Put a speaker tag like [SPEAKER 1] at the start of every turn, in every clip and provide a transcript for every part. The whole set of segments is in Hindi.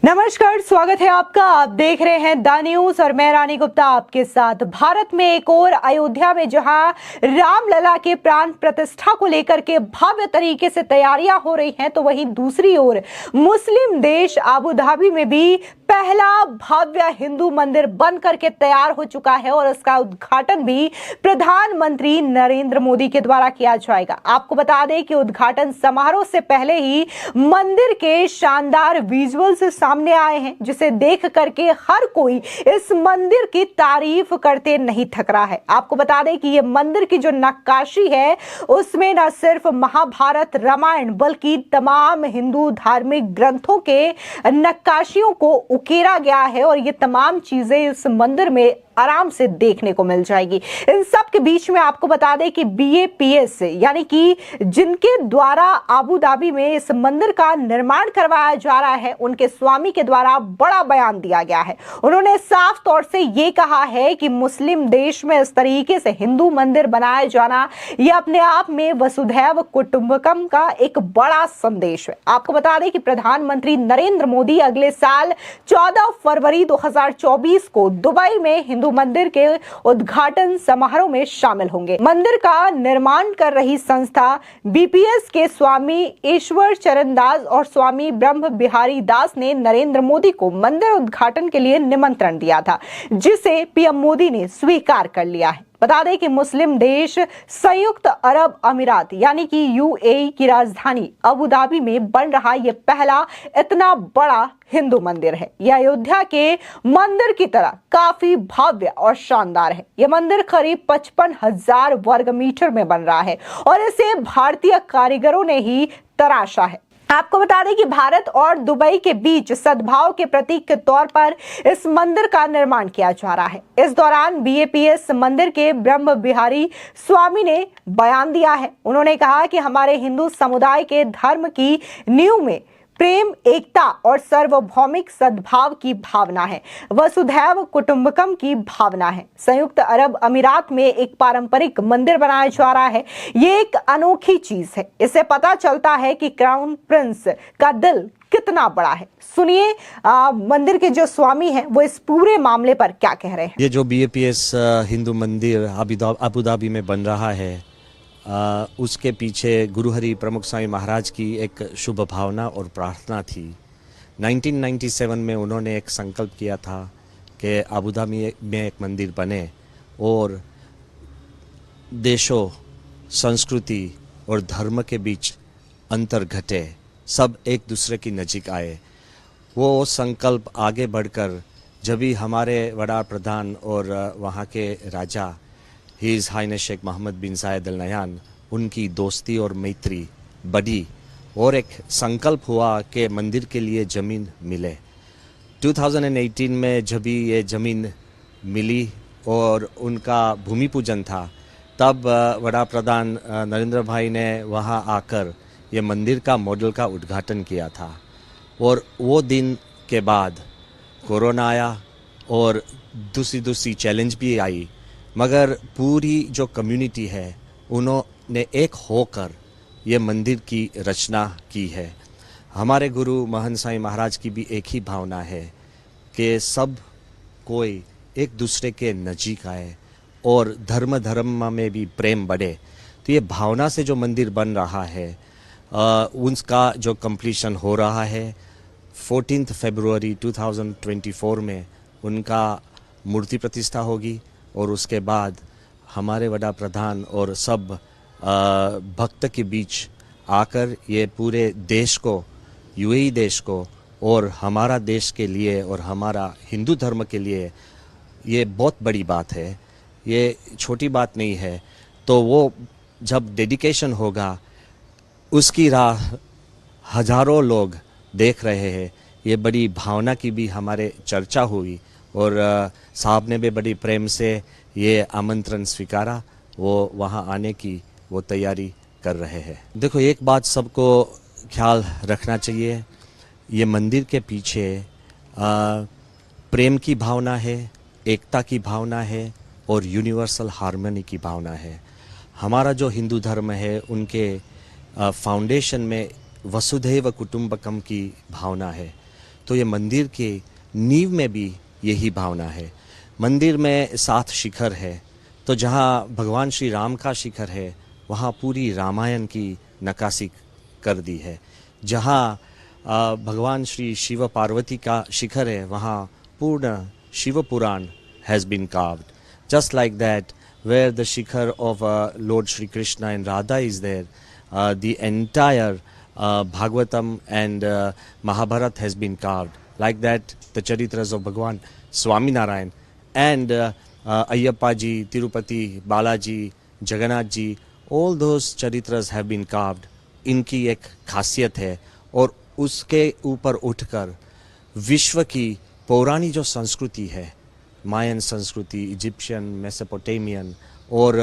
[SPEAKER 1] नमस्कार, स्वागत है आपका। आप देख रहे हैं द न्यूज और मैं रानी गुप्ता आपके साथ। भारत में एक और अयोध्या में जहां रामलला के प्राण प्रतिष्ठा को लेकर के भव्य तरीके से तैयारियां हो रही हैं, तो वहीं दूसरी ओर मुस्लिम देश अबू धाबी में भी पहला भव्य हिंदू मंदिर बन करके तैयार हो चुका है और इसका उद्घाटन भी प्रधानमंत्री नरेंद्र मोदी के द्वारा किया जाएगा। आपको बता दें कि उद्घाटन समारोह से पहले ही मंदिर के शानदार विजुअल्स सामने आए हैं, जिसे देख करके हर कोई इस मंदिर की तारीफ करते नहीं थक रहा है। आपको बता दें कि ये मंदिर की जो नक्काशी है उसमें न सिर्फ महाभारत रामायण बल्कि तमाम हिंदू धार्मिक ग्रंथों के नक्काशियों को उकेरा गया है और ये तमाम चीजें इस मंदिर में आराम से देखने को मिल जाएगी। इन सब के बीच में आपको बता दें कि BAPS यानी कि जिनके द्वारा अबू धाबी में इस मंदिर का निर्माण करवाया जा रहा है, उनके स्वामी के द्वारा बड़ा बयान दिया गया है। उन्होंने साफ तौर से ये कहा है कि मुस्लिम देश में इस तरीके से हिंदू मंदिर बनाया जाना यह अपने आप में वसुधैव कुटुंबकम का एक बड़ा संदेश है। आपको बता दें कि प्रधानमंत्री नरेंद्र मोदी अगले साल 14 फरवरी 2024 को दुबई में हिंदू मंदिर के उद्घाटन समारोह में शामिल होंगे। मंदिर का निर्माण कर रही संस्था BPS के स्वामी ईश्वर चरण दास और स्वामी ब्रह्म बिहारी दास ने नरेंद्र मोदी को मंदिर उद्घाटन के लिए निमंत्रण दिया था, जिसे PM मोदी ने स्वीकार कर लिया है। बता दें कि मुस्लिम देश संयुक्त अरब अमीरात यानी कि UAE की राजधानी अबू धाबी में बन रहा यह पहला इतना बड़ा हिंदू मंदिर है। यह अयोध्या के मंदिर की तरह काफी भव्य और शानदार है। यह मंदिर करीब 55,000 वर्ग मीटर में बन रहा है और इसे भारतीय कारीगरों ने ही तराशा है। आपको बता दें कि भारत और दुबई के बीच सद्भाव के प्रतीक के तौर पर इस मंदिर का निर्माण किया जा रहा है। इस दौरान BAPS मंदिर के ब्रह्म बिहारी स्वामी ने बयान दिया है। उन्होंने कहा कि हमारे हिंदू समुदाय के धर्म की नींव में प्रेम, एकता और सार्वभौमिक सद्भाव की भावना है, वसुधैव कुटुंबकम की भावना है। संयुक्त अरब अमीरात में एक पारंपरिक मंदिर बनाया जा रहा है। ये एक अनोखी चीज है। इससे पता चलता है कि क्राउन प्रिंस का दिल कितना बड़ा है। सुनिए मंदिर के जो स्वामी हैं वो इस पूरे मामले पर क्या कह रहे हैं।
[SPEAKER 2] ये जो BAPS हिंदू मंदिर अबू धाबी में बन रहा है, उसके पीछे गुरु हरि प्रमुख स्वामी महाराज की एक शुभ भावना और प्रार्थना थी। 1997 में उन्होंने एक संकल्प किया था कि अबू धाबी में एक मंदिर बने और देशों, संस्कृति और धर्म के बीच अंतर घटे, सब एक दूसरे की नज़दीक आए। वो संकल्प आगे बढ़कर जब भी हमारे वड़ा प्रधान और वहाँ के राजा हिज हाइनेस शेख मोहम्मद बिन जायद अल नहयान, उनकी दोस्ती और मैत्री बढ़ी और एक संकल्प हुआ कि मंदिर के लिए ज़मीन मिले। 2018 में जब भी ये ज़मीन मिली और उनका भूमि पूजन था, तब वड़ा प्रधान नरेंद्र भाई ने वहाँ आकर ये मंदिर का मॉडल का उद्घाटन किया था। और वो दिन के बाद कोरोना आया और दूसरी चैलेंज भी आई, मगर पूरी जो कम्युनिटी है उन्होंने एक होकर ये मंदिर की रचना की है। हमारे गुरु महंत साईं महाराज की भी एक ही भावना है कि सब कोई एक दूसरे के नज़दीक आए और धर्म में भी प्रेम बढ़े। तो ये भावना से जो मंदिर बन रहा है उसका जो कंप्लीशन हो रहा है 14 फरवरी 2024 में उनका मूर्ति प्रतिष्ठा होगी और उसके बाद हमारे वड़ा प्रधान और सब भक्त के बीच आकर ये पूरे देश को, UAE देश को और हमारा देश के लिए और हमारा हिंदू धर्म के लिए ये बहुत बड़ी बात है, ये छोटी बात नहीं है। तो वो जब डेडिकेशन होगा उसकी राह हजारों लोग देख रहे हैं। ये बड़ी भावना की भी हमारे चर्चा हुई और साहब ने भी बड़ी प्रेम से ये आमंत्रण स्वीकारा। वो वहाँ आने की वो तैयारी कर रहे हैं। देखो, एक बात सबको ख्याल रखना चाहिए, ये मंदिर के पीछे प्रेम की भावना है, एकता की भावना है और यूनिवर्सल हार्मनी की भावना है। हमारा जो हिंदू धर्म है उनके फाउंडेशन में वसुधैव कुटुंबकम की भावना है। तो ये मंदिर के नींव में भी यही भावना है। मंदिर में 7 शिखर है, तो जहाँ भगवान श्री राम का शिखर है वहाँ पूरी रामायण की नक्काशी कर दी है। जहाँ भगवान श्री शिव पार्वती का शिखर है वहाँ पूर्ण शिव पुराण has been carved. Just like that, where the shikhar of Lord Shri Krishna and Radha is there, the entire Bhagavatam and Mahabharata has been carved. Like that, the charitras of Bhagwan Swami Narayan and Ayyappa ji, Tirupati, Balaji, Jagannath ji, all those charitras have been carved. इनकी एक खासियत है और उसके ऊपर उठकर विश्व की पौराणिक जो संस्कृति है, मायन संस्कृति, इजिप्शियन, मेसोपोटामियन और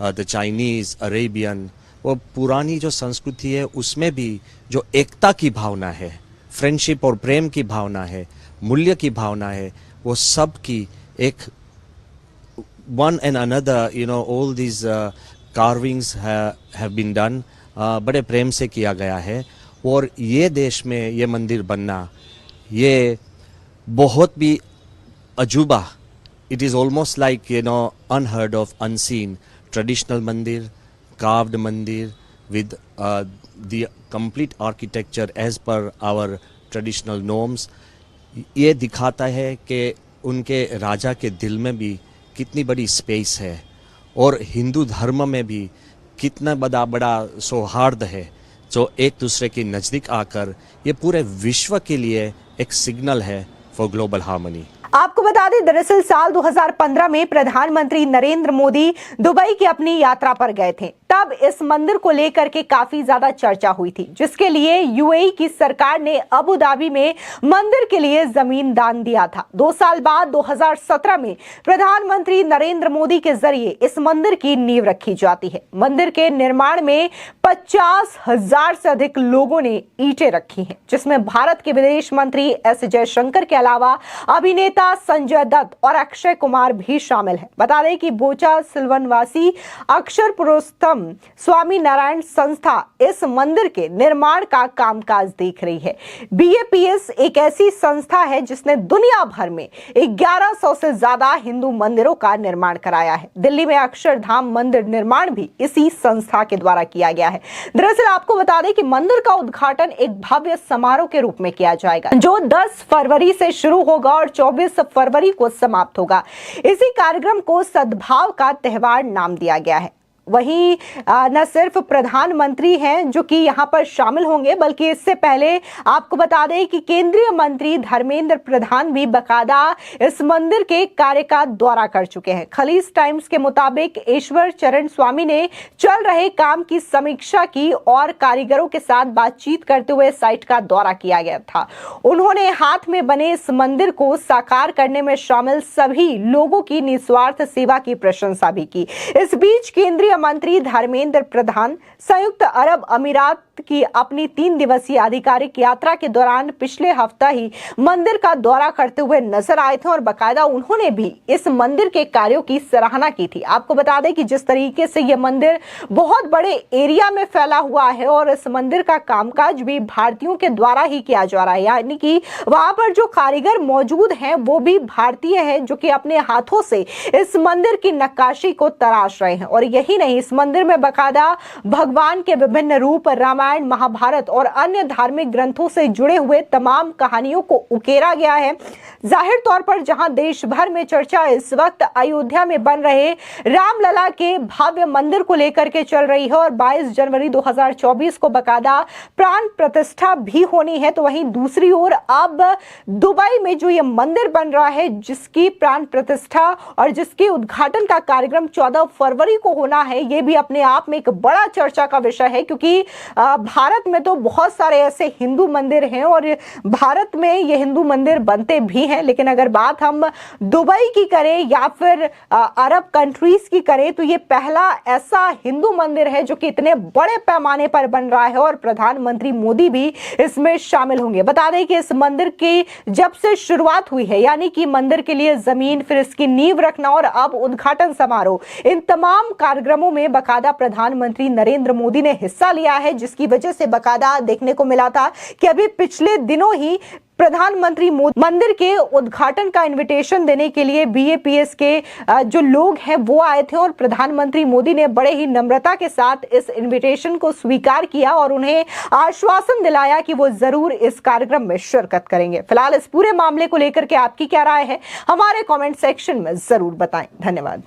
[SPEAKER 2] द चाइनीज़, अरेबियन, वो पुरानी जो संस्कृति है उसमें भी जो एकता की भावना है, फ्रेंडशिप और प्रेम की भावना है, मूल्य की भावना है, वो सब की एक one and another, you know, all these carvings have been done, बड़े प्रेम से किया गया है। और ये देश में ये मंदिर बनना ये बहुत भी अजूबा, it is almost like, you know, unheard of, unseen, traditional mandir, carved mandir with the complete architecture as per our traditional norms। ये दिखाता है कि उनके राजा के दिल में भी कितनी बड़ी स्पेस है और हिंदू धर्म में भी कितना बड़ा सौहार्द है, जो एक दूसरे के नज़दीक आकर ये पूरे विश्व के लिए एक सिग्नल है फॉर ग्लोबल हार्मनी।
[SPEAKER 1] आपको बता दें, दरअसल साल 2015 में प्रधानमंत्री नरेंद्र मोदी दुबई की अपनी यात्रा पर गए थे। तब इस मंदिर को लेकर के काफी ज्यादा चर्चा हुई थी, जिसके लिए यूएई की सरकार ने अबू धाबी में मंदिर के लिए जमीन दान दिया था। 2 साल बाद 2017 में प्रधानमंत्री नरेंद्र मोदी के जरिए इस मंदिर की नींव रखी जाती है। मंदिर के निर्माण में 50,000 से अधिक लोगों ने ईंटें रखी हैं, जिसमें भारत के विदेश मंत्री एस जयशंकर के अलावा अभिनेता संजय दत्त और अक्षय कुमार भी शामिल हैं। बता दें कि बोचा सिल्वनवासी अक्षर पुरुषोत्तम स्वामी नारायण संस्था इस मंदिर के निर्माण का कामकाज देख रही है। बीएपीएस एक ऐसी संस्था है जिसने दुनिया भर में 1100 से ज्यादा हिंदू मंदिरों का निर्माण कराया है। दिल्ली में अक्षरधाम मंदिर निर्माण भी इसी संस्था के द्वारा किया गया है। दरअसल आपको बता दें कि मंदिर का उद्घाटन एक भव्य समारोह के रूप में किया जाएगा, जो 10 फरवरी से शुरू होगा और 24 फरवरी को समाप्त होगा। इसी कार्यक्रम को सद्भाव का त्योहार नाम दिया गया है। वहीं न सिर्फ प्रधानमंत्री हैं जो कि यहां पर शामिल होंगे, बल्कि इससे पहले आपको बता दें कि केंद्रीय मंत्री धर्मेंद्र प्रधान भी बकायदा इस मंदिर के कार्य का दौरा कर चुके हैं। खलीज टाइम्स के मुताबिक ईश्वर चरण स्वामी ने चल रहे काम की समीक्षा की और कारीगरों के साथ बातचीत करते हुए साइट का दौरा किया गया था। उन्होंने हाथ में बने इस मंदिर को साकार करने में शामिल सभी लोगों की निस्वार्थ सेवा की प्रशंसा भी की। इस बीच केंद्रीय मंत्री धर्मेंद्र प्रधान संयुक्त अरब अमीरात की अपनी 3 दिवसीय आधिकारिक यात्रा के दौरान पिछले हफ्ता ही मंदिर का दौरा करते हुए नजर आए थे और बकायदा उन्होंने भी इस मंदिर के कार्यों की सराहना की थी। आपको बता दें कि जिस तरीके से यह मंदिर बहुत बड़े एरिया में फैला हुआ है और इस मंदिर का कामकाज भी भारतीयों के द्वारा ही किया जा रहा है, यानी कि वहां पर जो कारीगर मौजूद हैं वो भी भारतीय हैं, जो कि अपने हाथों से इस मंदिर की नक्काशी को तराश रहे हैं। और यही नहीं, इस मंदिर में बकायदा भगवान के विभिन्न रूप, रामायण, महाभारत और अन्य धार्मिक ग्रंथों से जुड़े हुए तमाम कहानियों को उकेरा गया है। जाहिर तौर पर जहां देश भर में चर्चा इस वक्त अयोध्या में बन रहे रामलला के भव्य मंदिर को लेकर के चल रही है और 22 जनवरी 2024 को बकायदा प्राण प्रतिष्ठा भी होनी है, तो वहीं दूसरी ओर अब दुबई में जो ये मंदिर बन रहा है, जिसकी प्राण प्रतिष्ठा और जिसके उद्घाटन का कार्यक्रम 14 फरवरी को होना है, ये भी अपने आप में एक बड़ा चर्चा का विषय है। क्योंकि भारत में तो बहुत सारे ऐसे हिंदू मंदिर हैं और भारत में ये हिंदू मंदिर बनते भी हैं, लेकिन अगर बात हम दुबई की करें या फिर अरब कंट्रीज की करें, तो ये पहला ऐसा हिंदू मंदिर है जो कि इतने बड़े पैमाने पर बन रहा है और प्रधानमंत्री मोदी भी इसमें शामिल होंगे। बता दें कि इस मंदिर की जब से शुरुआत हुई है, यानी कि मंदिर के लिए जमीन, फिर इसकी नींव रखना और अब उद्घाटन समारोह, इन तमाम कार्यक्रमों में बकायदा प्रधानमंत्री नरेंद्र मोदी ने हिस्सा लिया है, जिसकी वजह से बकायदा देखने को मिला था कि अभी पिछले दिनों ही प्रधानमंत्री मोदी मंदिर के उद्घाटन का इनविटेशन देने के लिए BAPS के जो लोग हैं वो आए थे और प्रधानमंत्री मोदी ने बड़े ही नम्रता के साथ इस इनविटेशन को स्वीकार किया और उन्हें आश्वासन दिलाया कि वो जरूर इस कार्यक्रम में शिरकत करेंगे। फिलहाल इस पूरे मामले को लेकर के आपकी क्या राय है, हमारे कमेंट सेक्शन में जरूर बताएं। धन्यवाद।